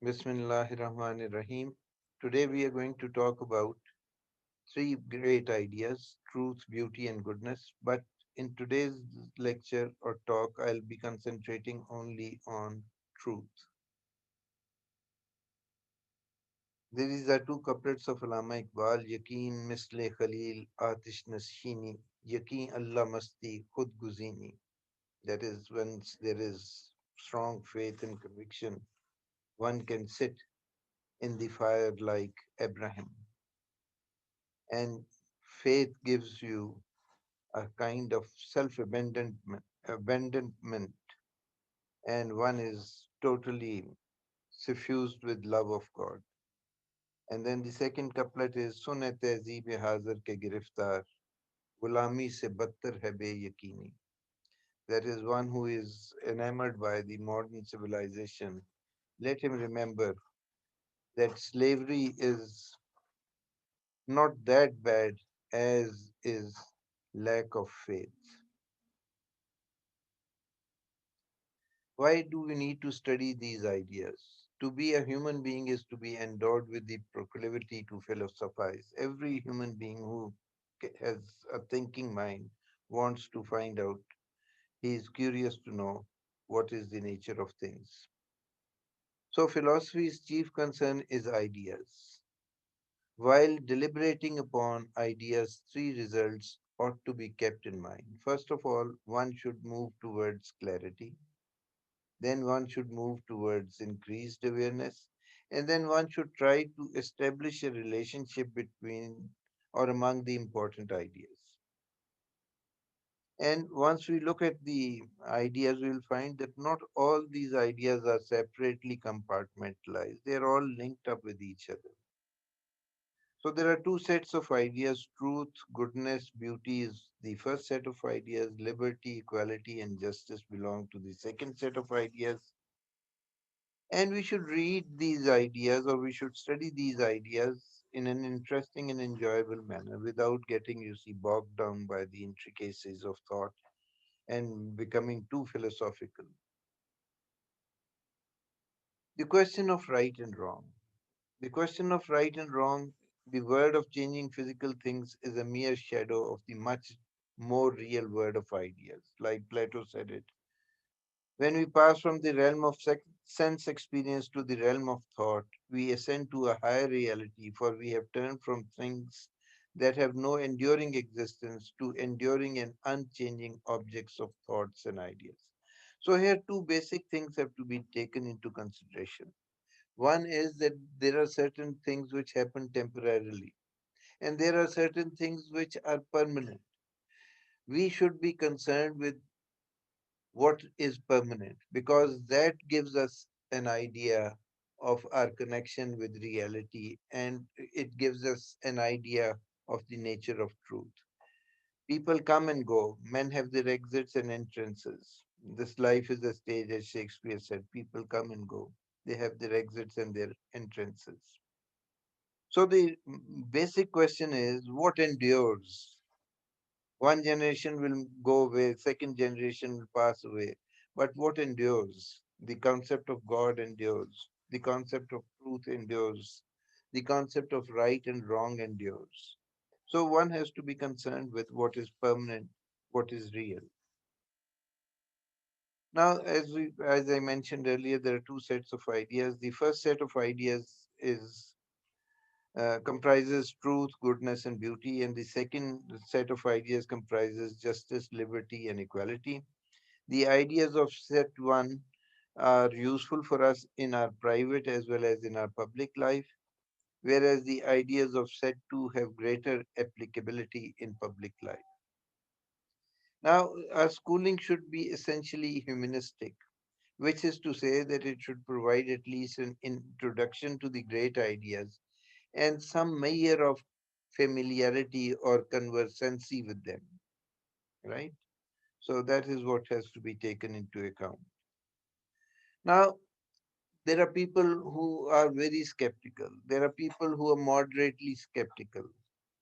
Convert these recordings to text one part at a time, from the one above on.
Bismillahirrahmanirrahim. Today we are going to talk about three great ideas, truth, beauty, and goodness. But in today's lecture or talk, I'll be concentrating only on truth. These are two couplets of Allama Iqbal, Yaqeen misle Khalil Atish Nashini, Yaqeen Allah Masti Khud Guzini. That is, when there is strong faith and conviction, one can sit in the fire like Abraham. And faith gives you a kind of abandonment, and one is totally suffused with love of God. And then the second couplet is Sune tehzeeb hazar ke giriftar, gulami se battar hai be yakini. That is one who is enamored by the modern civilization. Let him remember that slavery is not that bad as is lack of faith. Why do we need to study these ideas? To be a human being is to be endowed with the proclivity to philosophize. Every human being who has a thinking mind wants to find out. He is curious to know what is the nature of things. So, philosophy's chief concern is ideas. While deliberating upon ideas, three results ought to be kept in mind. First of all, one should move towards clarity. Then one should move towards increased awareness, and then one should try to establish a relationship between or among the important ideas. And once we look at the ideas, we will find that not all these ideas are separately compartmentalized. They are all linked up with each other. So there are two sets of ideas: truth, goodness, beauty is the first set of ideas, liberty, equality, and justice belong to the second set of ideas. And we should read these ideas or we should study these ideas in an interesting and enjoyable manner without getting, bogged down by the intricacies of thought and becoming too philosophical. The question of right and wrong. The question of right and wrong, the word of changing physical things, is a mere shadow of the much more real word of ideas. Like Plato said it, when we pass from the realm of sense experience to the realm of thought, we ascend to a higher reality, for we have turned from things that have no enduring existence to enduring and unchanging objects of thoughts and ideas. So, here two basic things have to be taken into consideration. One is that there are certain things which happen temporarily, and there are certain things which are permanent. We should be concerned with what is permanent because that gives us an idea of our connection with reality and it gives us an idea of the nature of truth. People come and go, men have their exits and entrances. This life is a stage, as Shakespeare said. People come and go, they have their exits and their entrances. So the basic question is what endures? One generation will go away, second generation will pass away. But what endures? The concept of God endures. The concept of truth endures. The concept of right and wrong endures. So one has to be concerned with what is permanent, what is real. Now, as I mentioned earlier, there are two sets of ideas. The first set of ideas is comprises truth, goodness, and beauty, and the second set of ideas comprises justice, liberty, and equality. The ideas of set one are useful for us in our private as well as in our public life, whereas the ideas of set two have greater applicability in public life. Now, our schooling should be essentially humanistic, which is to say that it should provide at least an introduction to the great ideas and some measure of familiarity or conversancy with them, right? So that is what has to be taken into account. Now, there are people who are very skeptical. There are people who are moderately skeptical.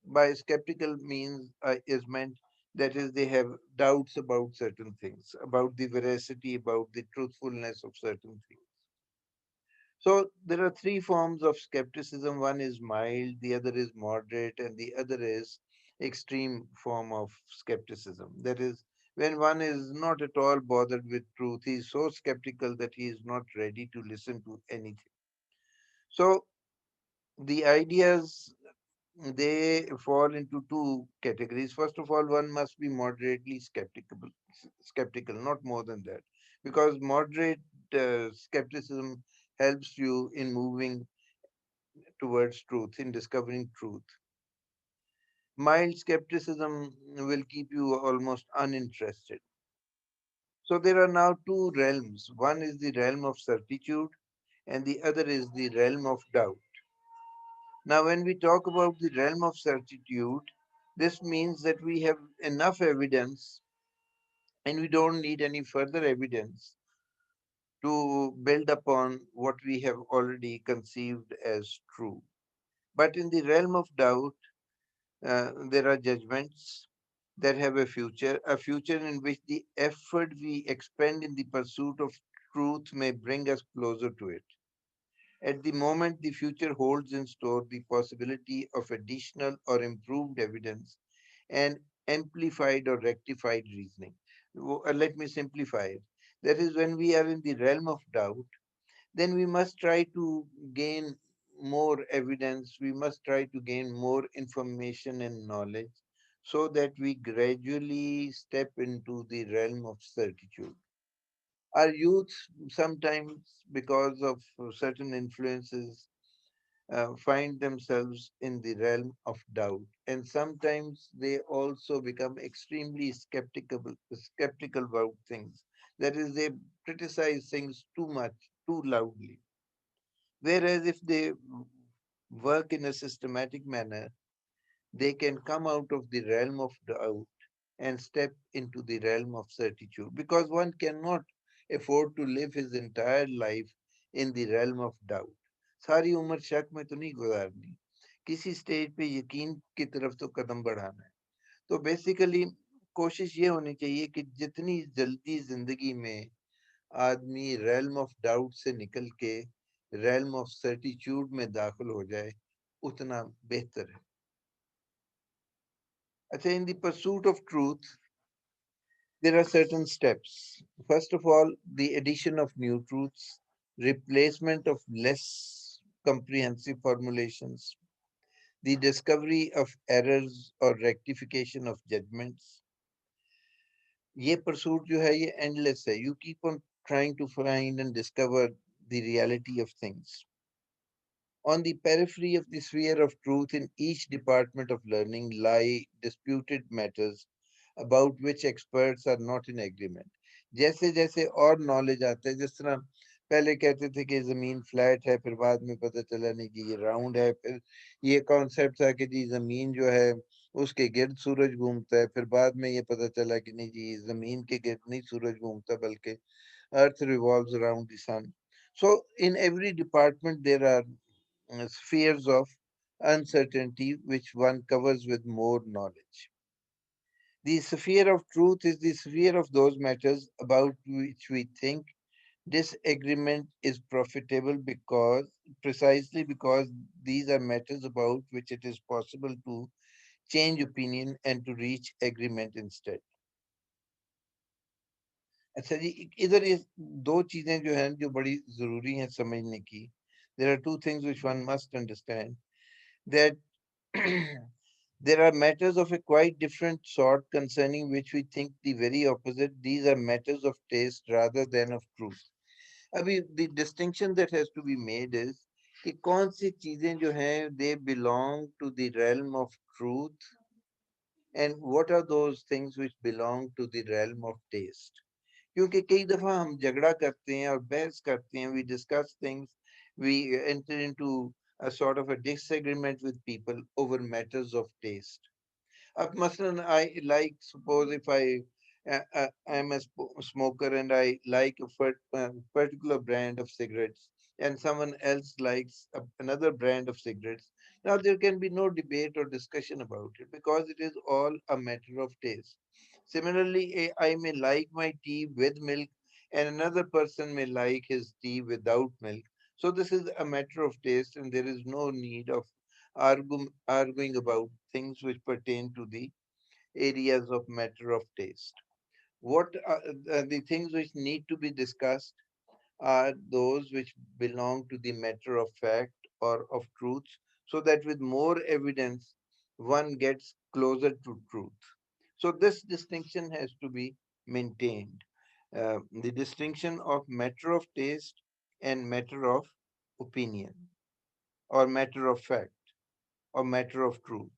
By skeptical means is meant that is they have doubts about certain things, about the veracity, about the truthfulness of certain things. So there are three forms of skepticism. One is mild, the other is moderate, and the other is extreme form of skepticism. That is, when one is not at all bothered with truth, he is so skeptical that he is not ready to listen to anything. So the ideas, they fall into two categories. First of all, one must be moderately skeptical, not more than that, because moderate skepticism helps you in moving towards truth, in discovering truth. Mild skepticism will keep you almost uninterested. So there are now two realms. One is the realm of certitude, and the other is the realm of doubt. Now, when we talk about the realm of certitude, this means that we have enough evidence and we don't need any further evidence to build upon what we have already conceived as true. But in the realm of doubt, there are judgments that have a future in which the effort we expend in the pursuit of truth may bring us closer to it. At the moment, the future holds in store the possibility of additional or improved evidence and amplified or rectified reasoning. Let me simplify it. That is, when we are in the realm of doubt, then we must try to gain more evidence, we must try to gain more information and knowledge so that we gradually step into the realm of certitude. Our youth sometimes, because of certain influences, find themselves in the realm of doubt, and sometimes they also become extremely skeptical about things. That is, they criticize things too much, too loudly. Whereas if they work in a systematic manner, they can come out of the realm of doubt and step into the realm of certitude. Because one cannot afford to live his entire life in the realm of doubt. सारी उम्र शक में तो नहीं गुजारनी, किसी stage पे यकीन की तरफ तो कदम बढ़ाना है. तो बेसिकली कोशिश ये होनी चाहिए कि जितनी जल्दी जिंदगी में आदमी realm ऑफ डाउट से निकल के realm ऑफ certitude में दाखिल हो जाए, उतना बेहतर है. अच्छा, in the pursuit of truth, there are certain steps. First of all, the addition of new truths, replacement of less comprehensive formulations, the discovery of errors or rectification of judgments. ये pursuit जो है ये endless है. You keep on trying to find and discover the reality of things. On the periphery of the sphere of truth in each department of learning lie disputed matters about which experts are not in agreement. जैसे जैसे और knowledge आता है, जिस तरह पहले कहते थे कि जमीन फ्लैट है, फिर बाद में पता चला नहीं कि ये राउंड है, फिर ये कॉन्सेप्ट था कि जी जमीन जो है उसके गिर्द सूरज घूमता है, फिर बाद में ये पता चला कि नहीं जी जमीन के गिर्द नहीं सूरज घूमता बल्कि अर्थ revolves around the sun. So in every department there are spheres of uncertainty which one covers with more knowledge. The sphere of truth is the sphere of those matters about which we think disagreement is profitable because precisely because these are matters about which it is possible to change opinion and to reach agreement instead. अच्छा जी, इधर ये दो चीजें जो हैं जो बड़ी जरूरी हैं समझने की. There are two things which one must understand, that there are matters of a quite different sort concerning which we think the very opposite. These are matters of taste rather than of truth. अभी the distinction that has to be made is कि कौन सी चीजें जो हैं they belong to the realm of truth and what are those things which belong to the realm of taste. क्योंकि कई दफा हम झगड़ा करते हैं और बहस करते हैं, we discuss things, we enter into a sort of a disagreement with people over matters of taste. Maslan, I like, suppose if I'm a smoker and I like a particular brand of cigarettes and someone else likes another brand of cigarettes. Now there can be no debate or discussion about it because it is all a matter of taste. Similarly, I may like my tea with milk and another person may like his tea without milk. So this is a matter of taste, and there is no need of arguing about things which pertain to the areas of matter of taste. What are the things which need to be discussed are those which belong to the matter of fact or of truth, so that with more evidence, one gets closer to truth. So, this distinction has to be maintained. The distinction of matter of taste and matter of opinion, or matter of fact, or matter of truth.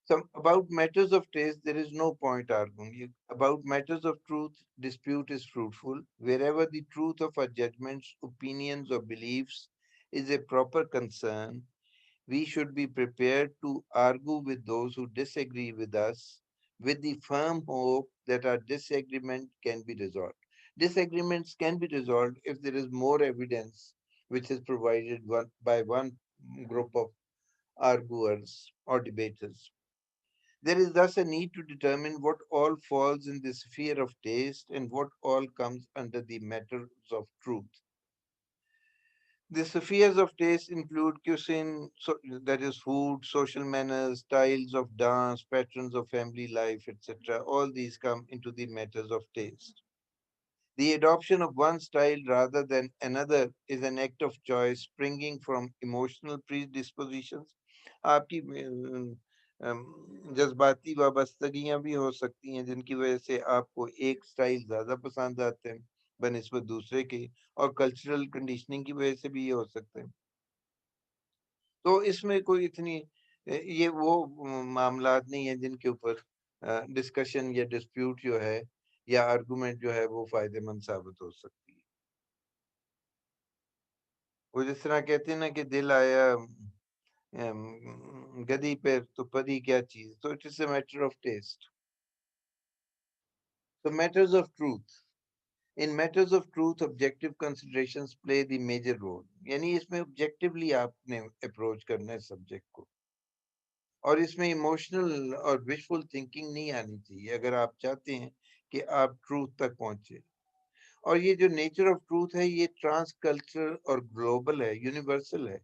So about matters of taste, there is no point arguing. About matters of truth, dispute is fruitful. Wherever the truth of our judgments, opinions, or beliefs is a proper concern, we should be prepared to argue with those who disagree with us with the firm hope that our disagreement can be resolved. Disagreements can be resolved if there is more evidence which is provided by one group of arguers or debaters. There is thus a need to determine what all falls in the sphere of taste and what all comes under the matters of truth. The spheres of taste include cuisine, that is food, social manners, styles of dance, patterns of family life, etc. All these come into the matters of taste. The adoption of one style rather than another is an act of choice springing from emotional predispositions. आपकी जज्बाती वाबस्तगियां भी हो सकती हैं जिनकी वजह से आपको एक स्टाइल ज़्यादा पसंद आते हैं बनिस्बत दूसरे के और कल्चरल कंडीशनिंग की वजह से भी ये हो सकते हैं तो इसमें कोई इतनी ये वो मामलात नहीं है जिनके ऊपर डिस्कशन या डिस्प्यूट जो है या आर्गुमेंट जो है वो फायदेमंद साबित हो सकती है वो जिस तरह कहते हैं ना कि दिल आया गदी पे तो परी क्या चीज तो it is a matter of taste so matters of truth in matters of truth objective considerations play the major role यानी इसमें ऑब्जेक्टिवली आपने अप्रोच करना है सब्जेक्ट को और इसमें इमोशनल और विशफुल थिंकिंग नहीं आनी चाहिए अगर आप चाहते हैं कि आप ट्रूथ तक पहुंचे और ये जो नेचर ऑफ ट्रूथ है ये ट्रांस कल्चरल और ग्लोबल है यूनिवर्सल है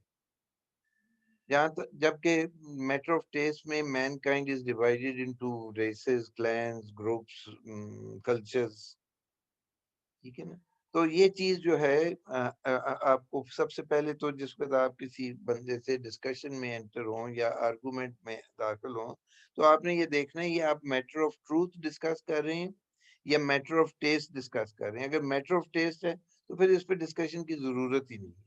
जहाँ तक जबकि मैटर ऑफ टेस्ट में mankind is divided into races clans groups cultures ठीक है ना तो ये चीज जो है आपको सबसे पहले तो जिस वक्त आप किसी बंदे से डिस्कशन में एंटर हो या आर्गुमेंट में दाखिल हो तो आपने ये देखना है ये आप मैटर ऑफ ट्रूथ डिस्कस कर रहे हैं या मैटर ऑफ टेस्ट डिस्कस कर रहे हैं अगर मैटर ऑफ टेस्ट है तो फिर इस पर डिस्कशन की जरूरत ही नहीं है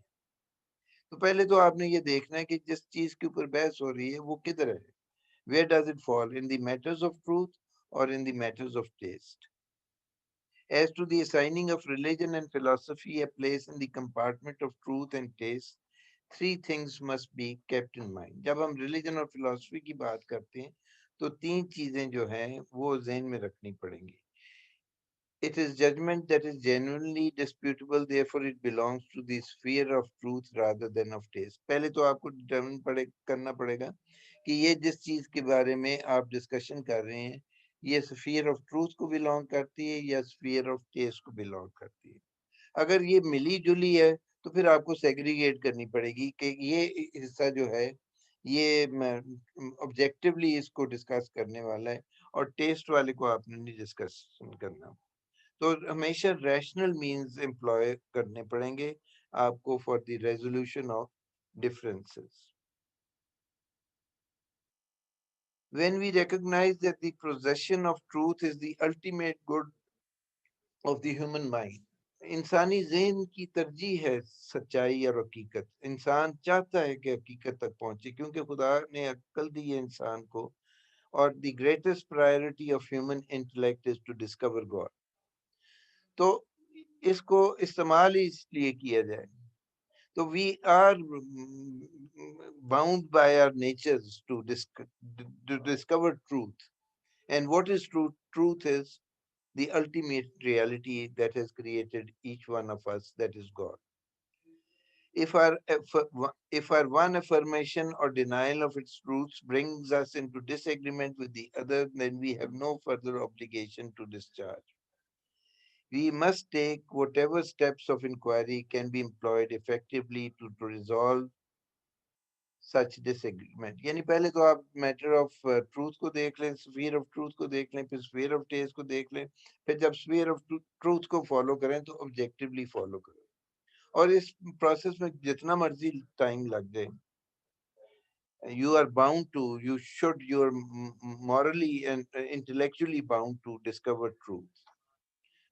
तो पहले तो आपने ये देखना है कि जिस चीज के ऊपर बहस हो रही है वो किधर है where does it fall in the matters of truth और in the matters of taste as to the assigning of religion and philosophy a place in the compartment of truth and taste, three things must be kept in mind. जब हम religion और philosophy की बात करते हैं, तो तीन चीजें जो हैं वो जहन में रखनी पड़ेंगी. It is judgment that is genuinely disputable, therefore it belongs to the sphere of truth rather than of taste. पहले तो आपको determine करना पड़ेगा कि ये जिस चीज के बारे में आप डिस्कशन कर रहे हैं ये स्फीयर ऑफ ट्रूथ को बिलोंग करती है या स्फीयर ऑफ टेस्ट को बिलोंग करती है अगर ये मिली जुली है तो फिर आपको सेग्रीगेट करनी पड़ेगी कि ये हिस्सा जो है ये ऑब्जेक्टिवली इसको डिस्कस करने वाला है और टेस्ट वाले को आपने नहीं डिस्कस करना तो हमेशा रैशनल मींस एम्प्लॉय करने पड़ेंगे आपको for the resolution of differences when we recognize that the possession of truth is the ultimate good of the human mind इंसानी ज़हन की तरजीह है सच्चाई और हकीकत इंसान चाहता है कि हकीकत तक पहुंचे क्योंकि खुदा ने अक्ल दी है इंसान को और the greatest priority of human intellect is to discover God तो इसको इस्तेमाल ही इसलिए किया जाए तो we are bound by our natures to discover truth and what is truth? Truth is the ultimate reality that has created each one of us, that is God. If our one affirmation or denial of its truths brings us into disagreement with the other, then we have no further obligation to discharge. We must take whatever steps of inquiry can be employed effectively to resolve such disagreement. यानी पहले तो आप matter of truth को देख लें, sphere of truth को देख लें, फिर स्फीयर ऑफ टेस्ट को देख लें, फिर जब स्फीयर ऑफ ट्रूथ को फॉलो करें तो ऑब्जेक्टिवली फॉलो करें. और इस प्रोसेस में जितना मर्जी टाइम लग जाए, you are bound to, you are morally and intellectually bound to discover truth.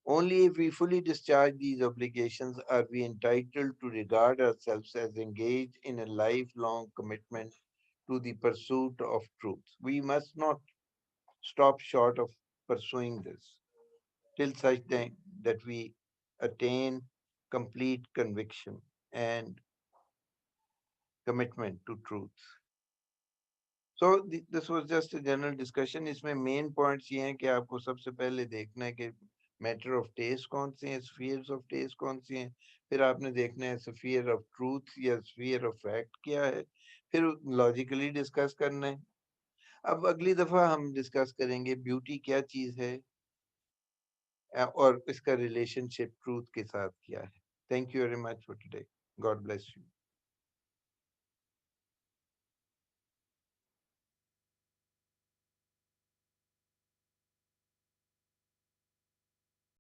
Only if we fully discharge these obligations are we entitled to regard ourselves as engaged in a lifelong commitment to the pursuit of truth. We must not stop short of pursuing this till such time that we attain complete conviction and commitment to truth. So this was just a general discussion. इसमें main points ये हैं कि आपको सबसे पहले देखना है कि मैटर ऑफ टेस्ट कौन से हैं, स्फीयर्स ऑफ टेस्ट कौन सी हैं, फिर आपने देखना है स्फीयर ऑफ ट्रूथ या स्फीयर ऑफ फैक्ट क्या है, फिर लॉजिकली डिस्कस करना है. अब अगली दफा हम डिस्कस करेंगे ब्यूटी क्या चीज है और इसका रिलेशनशिप ट्रूथ के साथ क्या है. Thank you very much for today. God bless you.